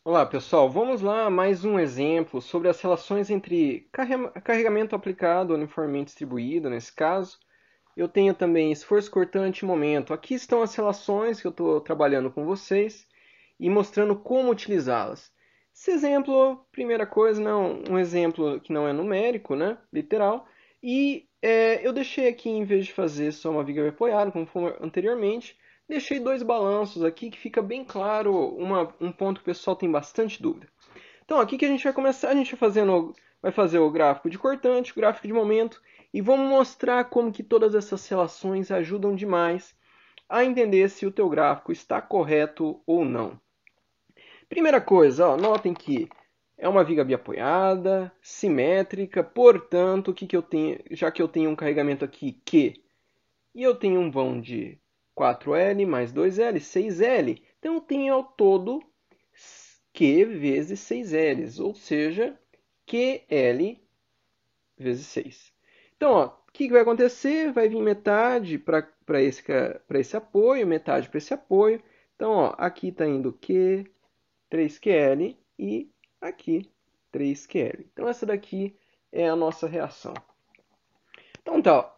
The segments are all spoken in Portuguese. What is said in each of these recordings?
Olá, pessoal. Vamos lá, mais um exemplo sobre as relações entre carregamento aplicado uniformemente distribuído, nesse caso. Eu tenho também esforço cortante e momento. Aqui estão as relações que eu estou trabalhando com vocês e mostrando como utilizá-las. Esse exemplo, primeira coisa, não, um exemplo que não é numérico, né, literal. E eu deixei aqui, em vez de fazer só uma viga apoiada, como foi anteriormente, deixei dois balanços aqui que fica bem claro um ponto que o pessoal tem bastante dúvida. Então, aqui que a gente vai começar, a gente vai fazer o gráfico de cortante, o gráfico de momento, e vamos mostrar como que todas essas relações ajudam demais a entender se o teu gráfico está correto ou não. Primeira coisa, ó, notem que é uma viga biapoiada, simétrica, portanto, o que, que eu tenho, já que eu tenho um carregamento aqui Q e eu tenho um vão de 4L mais 2L, 6L, então eu tenho ao todo Q vezes 6Ls, ou seja, QL vezes 6. Então, ó, o que vai acontecer? Vai vir metade para esse apoio, metade para esse apoio. Então, ó, aqui está indo Q, 3QL e aqui 3QL. Então, essa daqui é a nossa reação. Então, tá.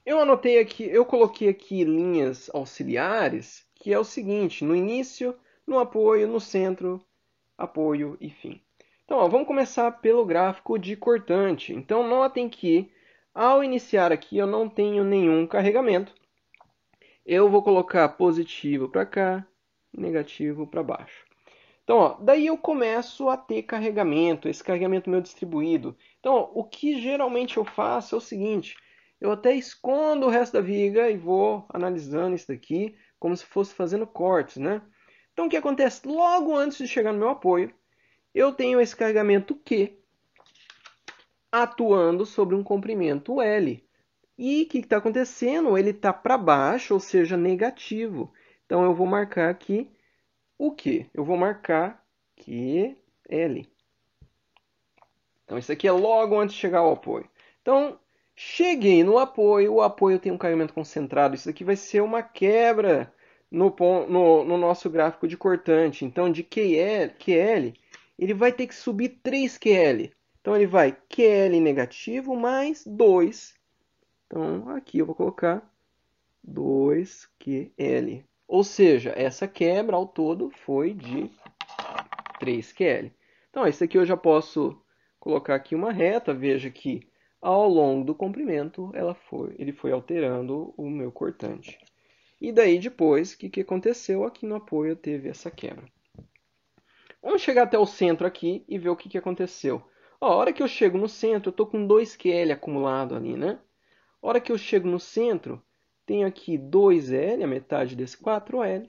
Eu anotei aqui, eu coloquei aqui linhas auxiliares, que é o seguinte: no início, no apoio, no centro, apoio e fim. Então, ó, vamos começar pelo gráfico de cortante. Então, notem que ao iniciar aqui eu não tenho nenhum carregamento. Eu vou colocar positivo para cá, negativo para baixo. Então, ó, daí eu começo a ter carregamento, esse carregamento meu distribuído. Então, ó, o que geralmente eu faço é o seguinte: eu até escondo o resto da viga e vou analisando isso daqui como se fosse fazendo cortes, né? Então, o que acontece? Logo antes de chegar no meu apoio, eu tenho esse carregamento Q atuando sobre um comprimento L. E o que está acontecendo? Ele está para baixo, ou seja, negativo. Então, eu vou marcar aqui o Q? Eu vou marcar QL. Então, isso aqui é logo antes de chegar ao apoio. Então, cheguei no apoio, o apoio tem um carregamento concentrado. Isso aqui vai ser uma quebra no nosso gráfico de cortante. Então, de QL, ele vai ter que subir 3 QL. Então, ele vai QL negativo mais 2. Então, aqui eu vou colocar 2 QL. Ou seja, essa quebra ao todo foi de 3QL. Então, isso aqui eu já posso colocar aqui uma reta. Veja que ao longo do comprimento ele foi alterando o meu cortante. E daí depois, o que aconteceu? Aqui no apoio teve essa quebra. Vamos chegar até o centro aqui e ver o que aconteceu. Ó, a hora que eu chego no centro, eu estou com 2QL acumulado ali, né? A hora que eu chego no centro, tenho aqui 2L, a metade desse 4L,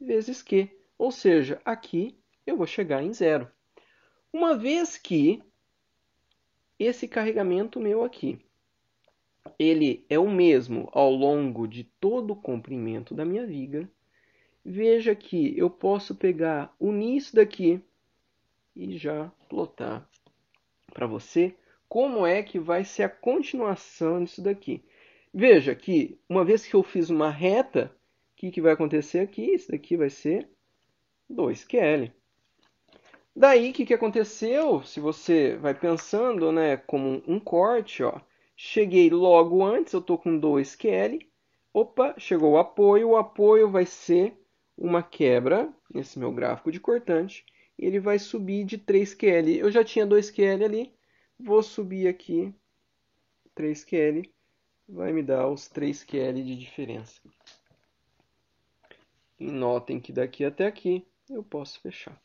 vezes Q. Ou seja, aqui eu vou chegar em zero. Uma vez que esse carregamento meu aqui, ele é o mesmo ao longo de todo o comprimento da minha viga, veja que eu posso pegar unir daqui e já plotar para você como é que vai ser a continuação disso daqui. Veja que uma vez que eu fiz uma reta, o que vai acontecer aqui? Isso daqui vai ser 2QL. Daí, o que aconteceu? Se você vai pensando, né, como um corte, ó, cheguei logo antes, eu estou com 2QL. Opa, chegou o apoio vai ser uma quebra nesse meu gráfico de cortante. E ele vai subir de 3QL. Eu já tinha 2QL ali, vou subir aqui 3QL, vai me dar os 3QL de diferença. E notem que daqui até aqui eu posso fechar.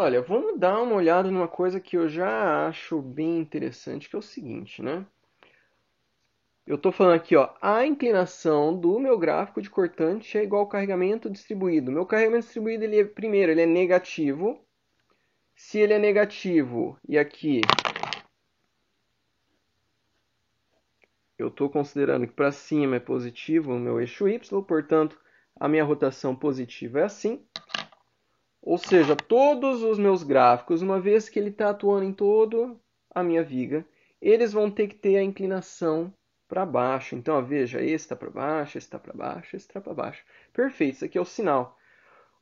Olha, vamos dar uma olhada numa coisa que eu já acho bem interessante, que é o seguinte, né? Eu estou falando aqui, ó, a inclinação do meu gráfico de cortante é igual ao carregamento distribuído. Meu carregamento distribuído, primeiro, ele é negativo. Se ele é negativo, e aqui eu estou considerando que para cima é positivo no meu eixo Y, portanto, a minha rotação positiva é assim. Ou seja, todos os meus gráficos, uma vez que ele está atuando em toda a minha viga, eles vão ter que ter a inclinação para baixo. Então, ó, veja, esse está para baixo, esse está para baixo, esse está para baixo. Perfeito, isso aqui é o sinal.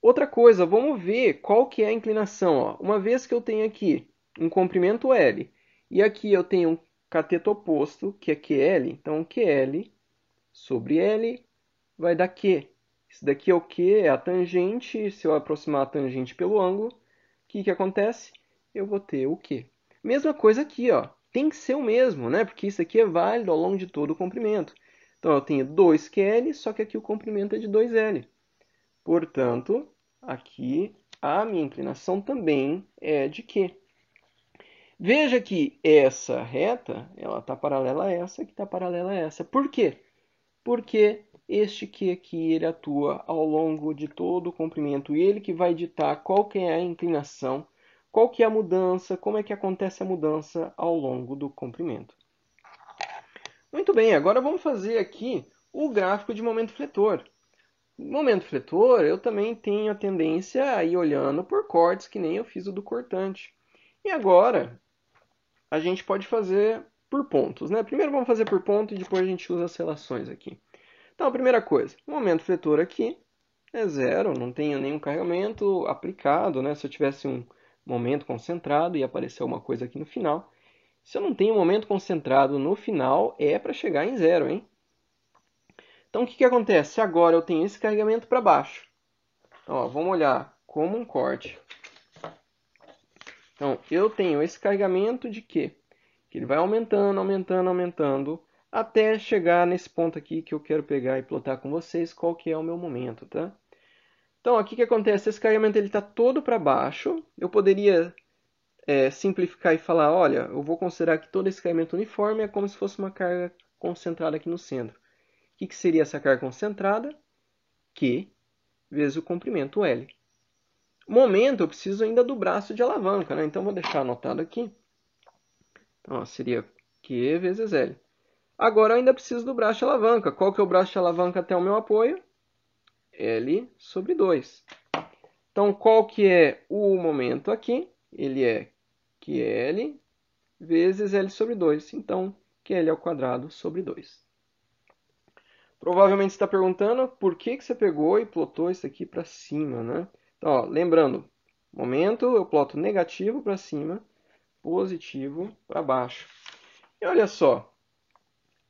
Outra coisa, vamos ver qual que é a inclinação. Ó. Uma vez que eu tenho aqui um comprimento L e aqui eu tenho um cateto oposto, que é QL, então QL sobre L vai dar Q. Isso daqui é o Q, é a tangente. Se eu aproximar a tangente pelo ângulo, o que acontece? Eu vou ter o Q. Mesma coisa aqui, ó. Tem que ser o mesmo, né? Porque isso aqui é válido ao longo de todo o comprimento. Então eu tenho 2QL, só que aqui o comprimento é de 2L. Portanto, aqui a minha inclinação também é de Q. Veja que essa reta, ela está paralela a essa, que está paralela a essa. Por quê? Porque este Q aqui, ele atua ao longo de todo o comprimento e ele que vai ditar qual que é a inclinação, qual que é a mudança, como é que acontece a mudança ao longo do comprimento. Muito bem, agora vamos fazer aqui o gráfico de momento fletor. Momento fletor, eu também tenho a tendência a ir olhando por cortes, que nem eu fiz o do cortante. E agora, a gente pode fazer por pontos, né? Primeiro vamos fazer por ponto e depois a gente usa as relações aqui. Então, a primeira coisa, o momento fletor aqui é zero, não tenho nenhum carregamento aplicado, né? Se eu tivesse um momento concentrado, ia aparecer alguma coisa aqui no final. Se eu não tenho momento concentrado no final, é para chegar em zero, hein? Então, o que acontece? Agora eu tenho esse carregamento para baixo. Então, ó, vamos olhar como um corte. Então, eu tenho esse carregamento de quê? Que ele vai aumentando, aumentando, aumentando, até chegar nesse ponto aqui que eu quero pegar e plotar com vocês qual que é o meu momento, tá? Então, aqui o que acontece? Esse carregamento está todo para baixo. Eu poderia simplificar e falar, olha, eu vou considerar que todo esse carregamento uniforme é como se fosse uma carga concentrada aqui no centro. O que seria essa carga concentrada? Q vezes o comprimento L. Momento, eu preciso ainda do braço de alavanca, né? Então, vou deixar anotado aqui. Então, ó, seria Q vezes L. Agora, eu ainda preciso do braço de alavanca. Qual que é o braço de alavanca até o meu apoio? L sobre 2. Então, qual que é o momento aqui? Ele é QL vezes L sobre 2. Então, QL ao quadrado sobre 2. Provavelmente você está perguntando por que você pegou e plotou isso aqui para cima, né? Então, ó, lembrando, momento eu ploto negativo para cima, positivo para baixo. E olha só,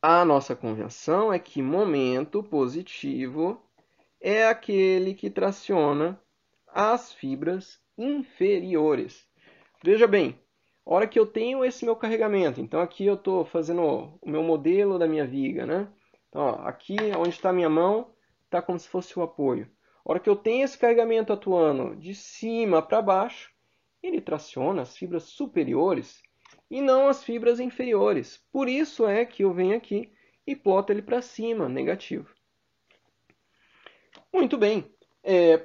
a nossa convenção é que momento positivo é aquele que traciona as fibras inferiores. Veja bem, a hora que eu tenho esse meu carregamento, então aqui eu estou fazendo o meu modelo da minha viga, né? Então, ó, aqui onde está a minha mão, está como se fosse o apoio. A hora que eu tenho esse carregamento atuando de cima para baixo, ele traciona as fibras superiores e não as fibras inferiores. Por isso é que eu venho aqui e ploto ele para cima, negativo. Muito bem,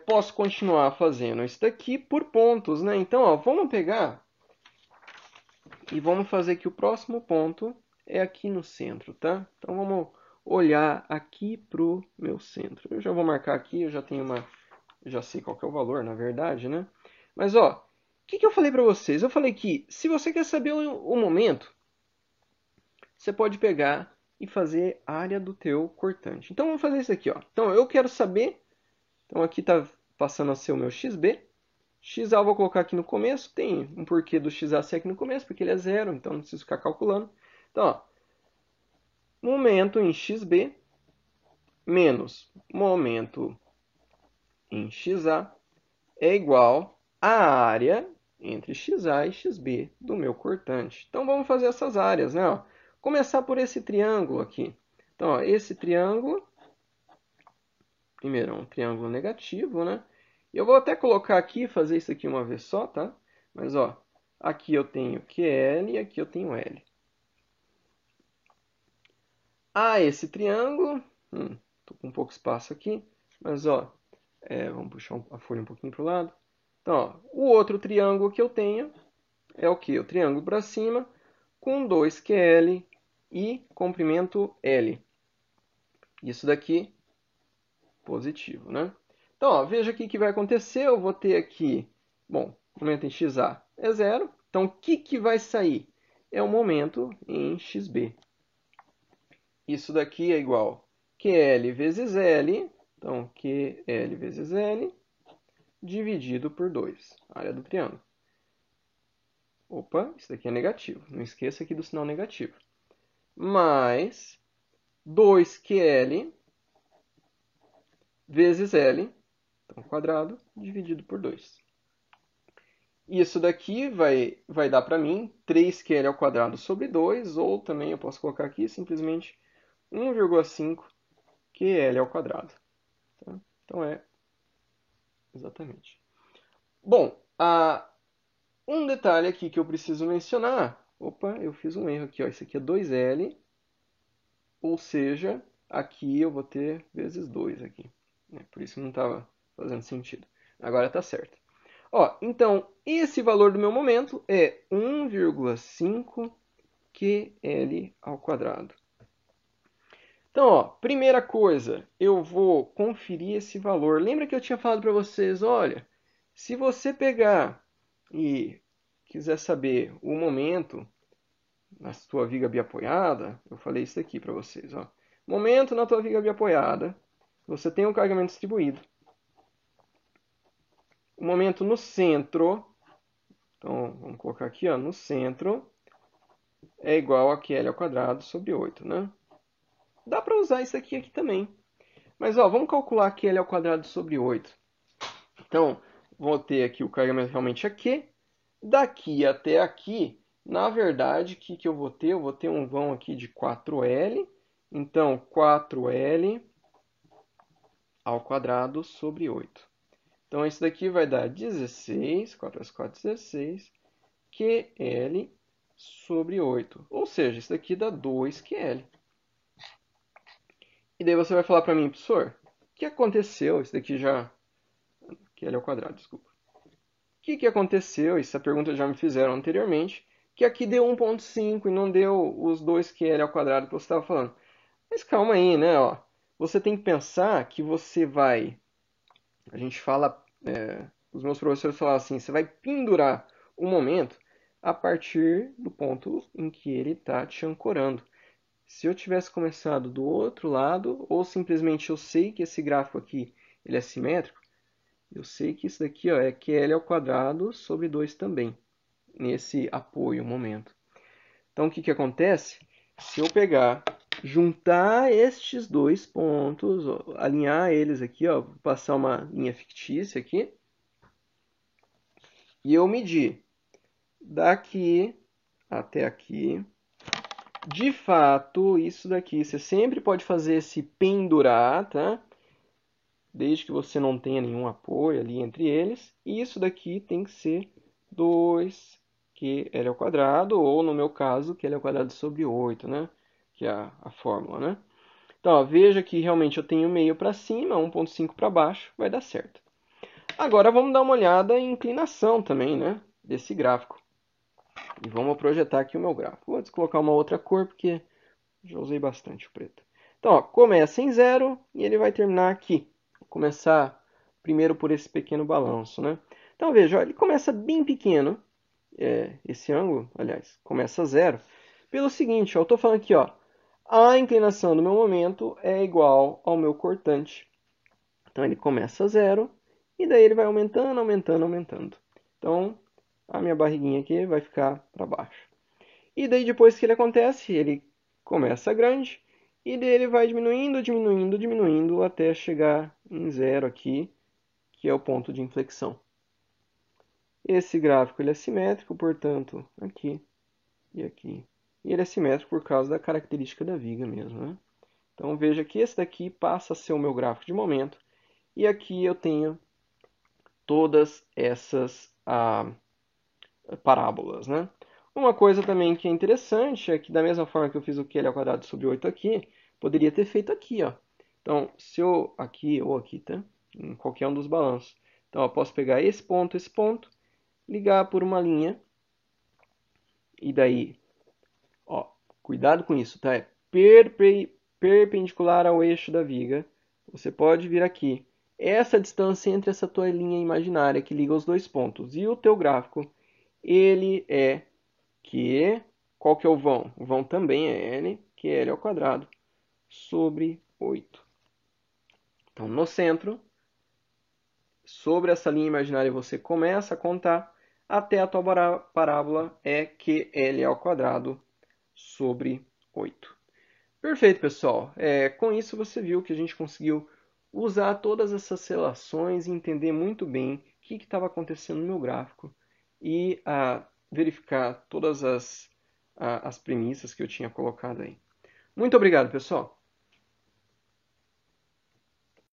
posso continuar fazendo isso daqui por pontos, né? Então, ó, vamos pegar e vamos fazer que o próximo ponto é aqui no centro, tá? Então vamos olhar aqui pro meu centro. Eu já vou marcar aqui, eu já tenho já sei qual que é o valor, na verdade, né? Mas ó, o que eu falei para vocês? Eu falei que se você quer saber o momento, você pode pegar e fazer a área do teu cortante. Então vamos fazer isso aqui, ó. Então eu quero saber, então aqui está passando a ser o meu XB. XA eu vou colocar aqui no começo, tem um porquê do XA ser aqui no começo, porque ele é zero, então não preciso ficar calculando. Então, ó, momento em XB menos momento em XA é igual à área entre XA e XB do meu cortante. Então vamos fazer essas áreas, né? Ó, começar por esse triângulo aqui. Então, ó, esse triângulo, primeiro é um triângulo negativo, né? Eu vou até colocar aqui, fazer isso aqui uma vez só, tá? Mas, ó, aqui eu tenho QL e aqui eu tenho L. Esse triângulo, tô com pouco espaço aqui, mas, ó, vamos puxar a folha um pouquinho para o lado. Então, ó, o outro triângulo que eu tenho é o que? O triângulo para cima com 2QL e comprimento L. Isso daqui, positivo, né? Então, ó, veja aqui o que vai acontecer. Eu vou ter aqui, bom, momento em XA é zero. Então, o que vai sair? É o momento em XB. Isso daqui é igual QL vezes L. Então, QL vezes L dividido por 2, área do triângulo. Opa, isso daqui é negativo. Não esqueça aqui do sinal negativo. Mais 2QL vezes L, então quadrado, dividido por 2. Isso daqui vai dar para mim 3QL ao quadrado sobre 2, ou também eu posso colocar aqui simplesmente 1,5 QL ao quadrado. Tá? Então é exatamente. Bom, um detalhe aqui que eu preciso mencionar. Opa, eu fiz um erro aqui. Ó. Isso aqui é 2L, ou seja, aqui eu vou ter vezes 2 aqui. Por isso não estava fazendo sentido. Agora está certo. Ó, então, esse valor do meu momento é 1,5 QL ao quadrado. Então, ó, primeira coisa, eu vou conferir esse valor. Lembra que eu tinha falado para vocês, olha, se você pegar e quiser saber o momento na sua viga biapoiada, eu falei isso aqui para vocês, ó. Momento na tua viga biapoiada, você tem um carregamento distribuído. O momento no centro, então vamos colocar aqui, ó, no centro, é igual a QL ao quadrado sobre 8, né? Dá para usar isso aqui também. Mas ó, vamos calcular QL ao quadrado sobre 8. Então, vou ter aqui o carregamento realmente aqui. Daqui até aqui, na verdade, o que eu vou ter? Eu vou ter um vão aqui de 4L. Então, 4L ao quadrado sobre 8. Então, isso daqui vai dar 16, 4 vezes 4, 16, QL sobre 8. Ou seja, isso daqui dá 2QL. E daí você vai falar para mim, professor, o que aconteceu? Isso daqui já... QL ao quadrado, desculpa. O que aconteceu? Essa pergunta já me fizeram anteriormente, que aqui deu 1,5 e não deu os 2QL ao quadrado que você estava falando. Mas calma aí, né? Ó, você tem que pensar que você vai... A gente fala... os meus professores falavam assim, você vai pendurar o momento a partir do ponto em que ele está te ancorando. Se eu tivesse começado do outro lado, ou simplesmente eu sei que esse gráfico aqui ele é simétrico, eu sei que isso daqui ó, é QL ao quadrado sobre 2 também, nesse apoio, momento. Então, o que acontece? Se eu pegar, juntar estes dois pontos, ó, alinhar eles aqui, ó, vou passar uma linha fictícia aqui, e eu medir daqui até aqui. De fato, isso daqui, você sempre pode fazer esse pendurar, tá? Desde que você não tenha nenhum apoio ali entre eles. E isso daqui tem que ser 2QL ao quadrado, ou no meu caso, QL ao quadrado sobre 8, né? Que é a fórmula, né? Então, ó, veja que realmente eu tenho meio para cima, 1,5 para baixo, vai dar certo. Agora vamos dar uma olhada em inclinação também, né? Desse gráfico. E vamos projetar aqui o meu gráfico. Vou descolocar uma outra cor, porque já usei bastante o preto. Então, ó, começa em 0 e ele vai terminar aqui. Vou começar primeiro por esse pequeno balanço, né? Então, veja, ó, ele começa bem pequeno. Esse ângulo, aliás, começa a 0. Pelo seguinte, ó, eu estou falando aqui, ó, a inclinação do meu momento é igual ao meu cortante. Então, ele começa a 0 e daí ele vai aumentando, aumentando, aumentando. Então, a minha barriguinha aqui vai ficar para baixo. E daí, depois que ele acontece, ele começa grande e daí ele vai diminuindo, diminuindo, diminuindo até chegar em 0 aqui, que é o ponto de inflexão. Esse gráfico ele é simétrico, portanto, aqui e aqui. E ele é simétrico por causa da característica da viga mesmo, né? Então veja que esse daqui passa a ser o meu gráfico de momento. E aqui eu tenho todas essas parábolas, né? Uma coisa também que é interessante é que da mesma forma que eu fiz o QL ao quadrado sobre 8 aqui, poderia ter feito aqui, ó. Então, se eu aqui ou aqui, tá? Em qualquer um dos balanços. Então, eu posso pegar esse ponto, ligar por uma linha. E daí, ó, cuidado com isso, tá? É perpendicular ao eixo da viga. Você pode vir aqui. Essa distância entre essa tua linha imaginária que liga os dois pontos e o teu gráfico, ele é qual que é o vão? O vão também é L, que é L ao quadrado, sobre 8. Então, no centro, sobre essa linha imaginária você começa a contar até a tua parábola é QL ao quadrado sobre 8. Perfeito, pessoal. Com isso você viu que a gente conseguiu usar todas essas relações e entender muito bem o que estava acontecendo no meu gráfico e verificar todas as premissas que eu tinha colocado aí. Muito obrigado, pessoal!